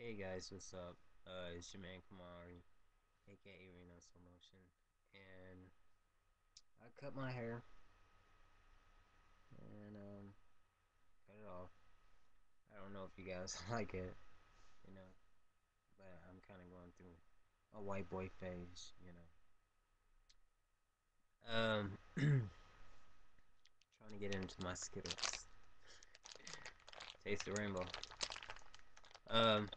Hey guys, what's up? It's your man Kamari, aka Renoslowmotion, and I cut my hair and cut it off. I don't know if you guys like it, you know, but I'm kind of going through a white boy phase. Trying to get into my Skittles. Taste the rainbow. Um,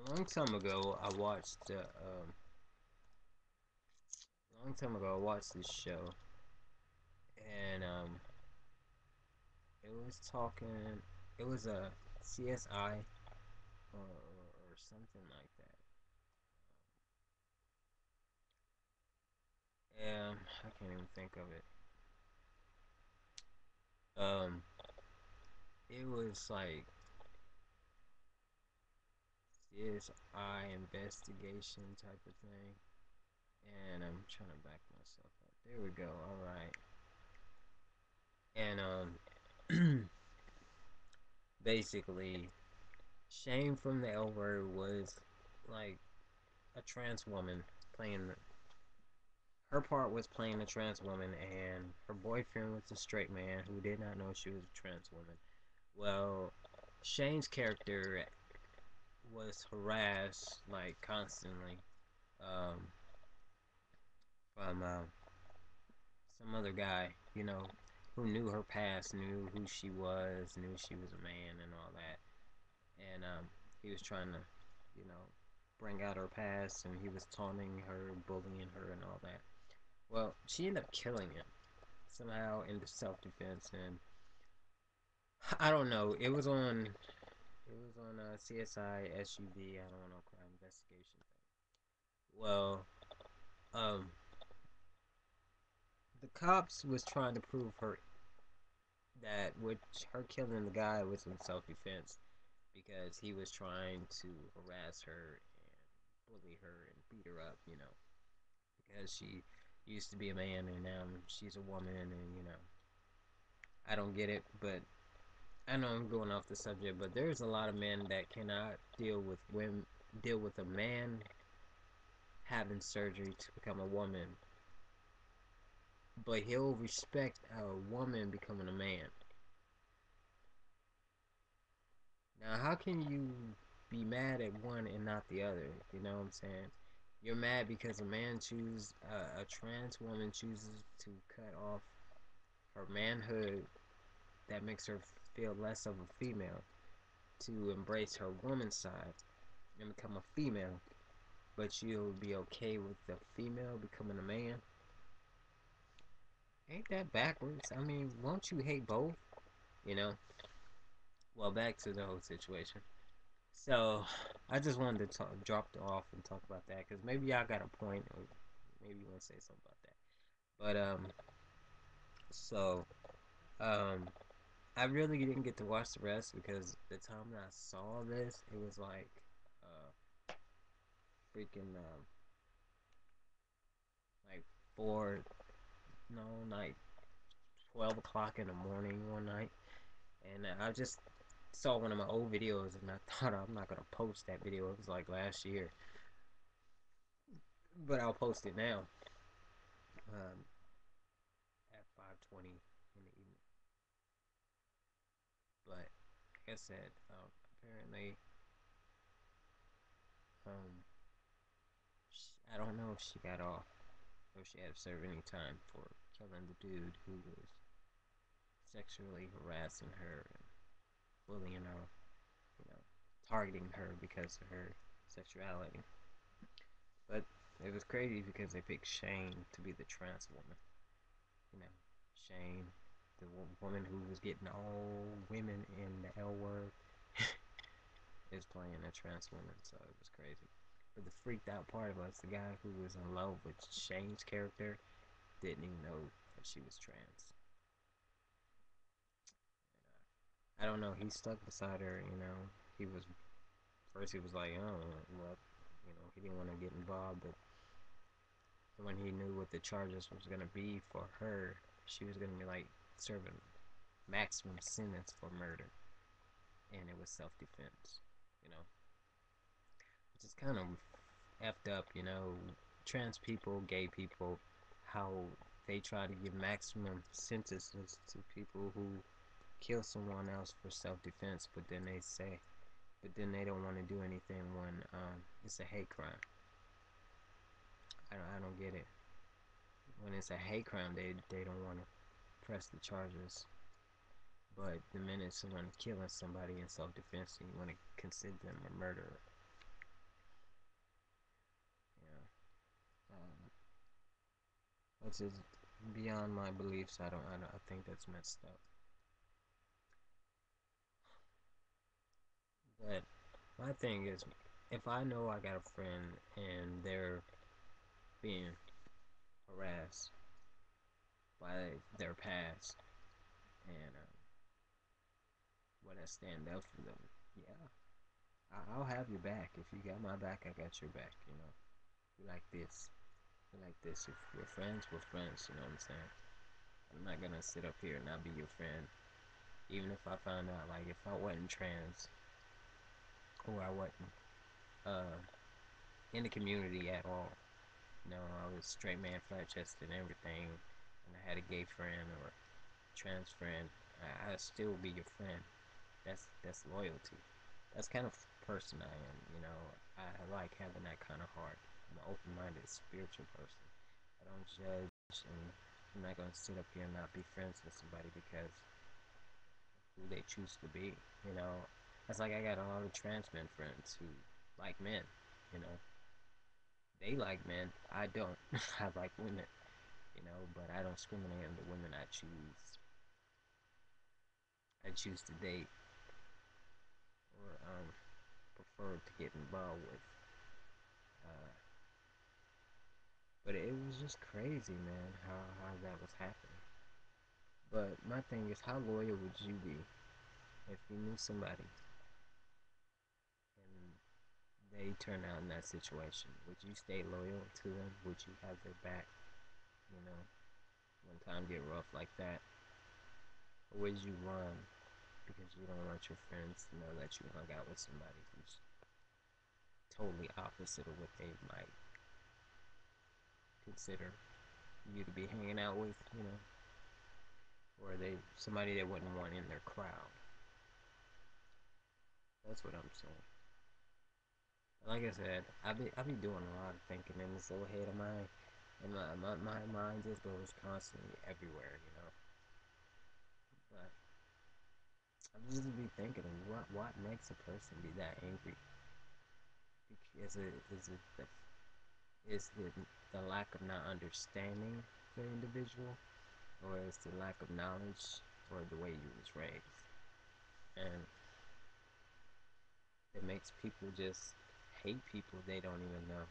a long time ago, I watched this show, and it was talking. It was a CSI or something like that. I can't even think of it. Um, it was like CSI investigation type of thing, and I'm trying to back myself up. There we go. All right, and basically, Shane from the L Word was like a trans woman playing. Her part was playing a trans woman, and her boyfriend was a straight man who did not know she was a trans woman. Well, Shane's character was harassed like constantly um, from some other guy, who knew her past, knew who she was, knew she was a man, and all that. And he was trying to, you know, bring out her past, and he was taunting her, bullying her, and all that. Well, she ended up killing him somehow in self-defense, and I don't know. It was on CSI SUV. I don't know, crime investigation thing. Well, um, the cops was trying to prove that which her killing the guy was in self-defense because he was trying to harass her and bully her and beat her up, because she used to be a man and now she's a woman, and I don't get it, but I know I'm going off the subject, but there's a lot of men that cannot deal with a man having surgery to become a woman, but he'll respect a woman becoming a man. Now, how can you be mad at one and not the other? You know what I'm saying? You're mad because a trans woman chooses to cut off her manhood that makes her feel less of a female to embrace her woman side and become a female, but you'll be okay with the female becoming a man. Ain't that backwards? I mean, won't you hate both? You know? Well, back to the whole situation. So, I just wanted to drop it off and talk about that because maybe y'all got a point, or maybe you want to say something about that. But so um, I really didn't get to watch the rest because the time that I saw this, it was like freaking like four, no, like 12 o'clock in the morning one night, and I just saw one of my old videos, and I thought I'm not gonna post that video. It was like last year, but I'll post it now. Um, at 5:20 in the evening. But like I said, apparently, um, I don't know if she got off or if she had to serve any time for killing the dude who was sexually harassing her and bullying her, you know, targeting her because of her sexuality. But it was crazy because they picked Shane to be the trans woman. You know, Shane, the woman who was getting all women in the L word, is playing a trans woman, so it was crazy. But the freaked out part was the guy who was in love with Shane's character didn't even know that she was trans. I don't know. He stuck beside her. He was first. He was like, oh, what? He didn't want to get involved, but when he knew what the charges was gonna be for her, she was gonna be like serving maximum sentence for murder, and it was self-defense. you know, which is kind of effed up, trans people, gay people, how they try to give maximum sentences to people who kill someone else for self-defense, but then they don't want to do anything when it's a hate crime. I don't get it. When it's a hate crime, they don't want to press the charges, but the minute someone killing somebody in self-defense, you want to consider them a murderer. Yeah, which is beyond my beliefs. I think that's messed up. But my thing is, if I know I got a friend and they're being harassed by their past, and when I stand up for them, yeah, I'll have your back. If you got my back, I got your back. We like this. We like this. If we're friends, we're friends. You know what I'm saying? I'm not gonna sit up here and not be your friend. Even if I found out, like, if I wasn't trans or I wasn't uh, in the community at all, I was straight man, flat chested, and everything, and I had a gay friend or a trans friend, I'd still be your friend. That's loyalty. That's kind of person I am. I like having that kind of heart. I'm an open-minded, spiritual person. I don't judge, and I'm not gonna sit up here and not be friends with somebody because who they choose to be. You know, that's like I got a lot of trans men friends who like men. You know, they like men. I don't. I like women. But I don't discriminate on the women I choose. I choose to date or prefer to get involved with. Uh, but it was just crazy, man, how that was happening. But my thing is, how loyal would you be if you knew somebody and they turn out in that situation? Would you stay loyal to them? Would you have their back? You know, when time get rough like that, or would you run because you don't want your friends to know that you hung out with somebody who's totally opposite of what they might consider you to be hanging out with, or they somebody they wouldn't want in their crowd. That's what I'm saying. Like I said, I be doing a lot of thinking in this little head of mine, and my mind just goes constantly everywhere, But I just be thinking of what makes a person be that angry. Is it the lack of not understanding the individual, or is the lack of knowledge, or the way you was raised, and it makes people just hate people they don't even know.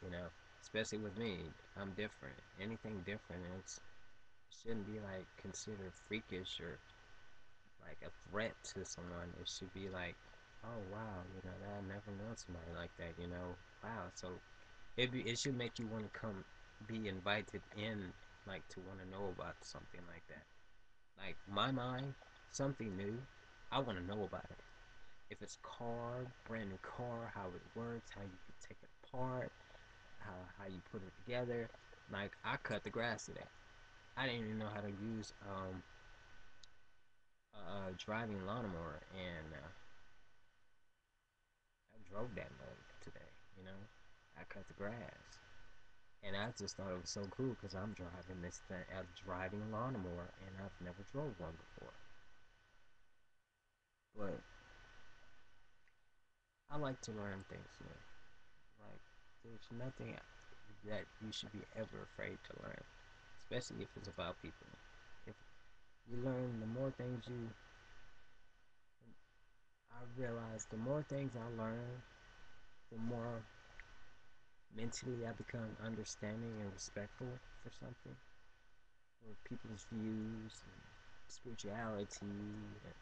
You know, Especially with me, I'm different. Anything different, it shouldn't be like considered freakish or like a threat to someone. It should be like, oh wow, I never known somebody like that. Wow. So it should make you want to come be invited in, like to want to know about something like that. Like my mind, something new, I want to know about it. If it's a car, brand new car, how it works, how you can take it apart, how you put it together. Like I cut the grass today. I didn't even know how to use a driving lawnmower, and I drove that mode today. I cut the grass, and I just thought it was so cool because I'm driving this thing, a driving lawnmower, and I've never drove one before. But I like to learn things new. Like there's nothing that you should be ever afraid to learn, especially if it's about people. If you learn, the more things I realize the more things I learn, the more mentally I become understanding and respectful for something, for people's views and spirituality. And,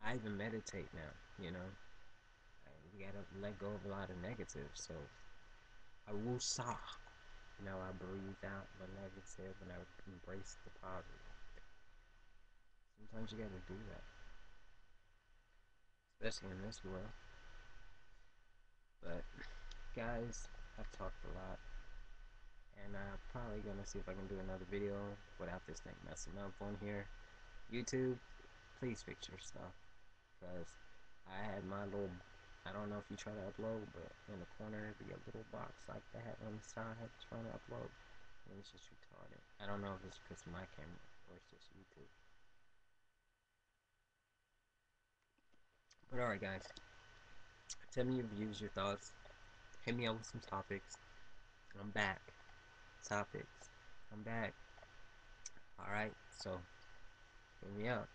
I even meditate now, we gotta let go of a lot of negative. So I will saw, I breathe out the negative and I embrace the positive. Sometimes you gotta do that. especially in this world. But guys, I've talked a lot, and I'm probably gonna see if I can do another video without this thing messing up on here. YouTube, please fix your stuff, because I had my little, I don't know if you try to upload, but in the corner be a little box like that on the side trying to upload, and it's just retarded. I don't know if it's because of my camera or it's just YouTube. But alright guys, tell me your views, your thoughts, hit me up with some topics. I'm back. Topics. I'm back. Alright, so hit me up.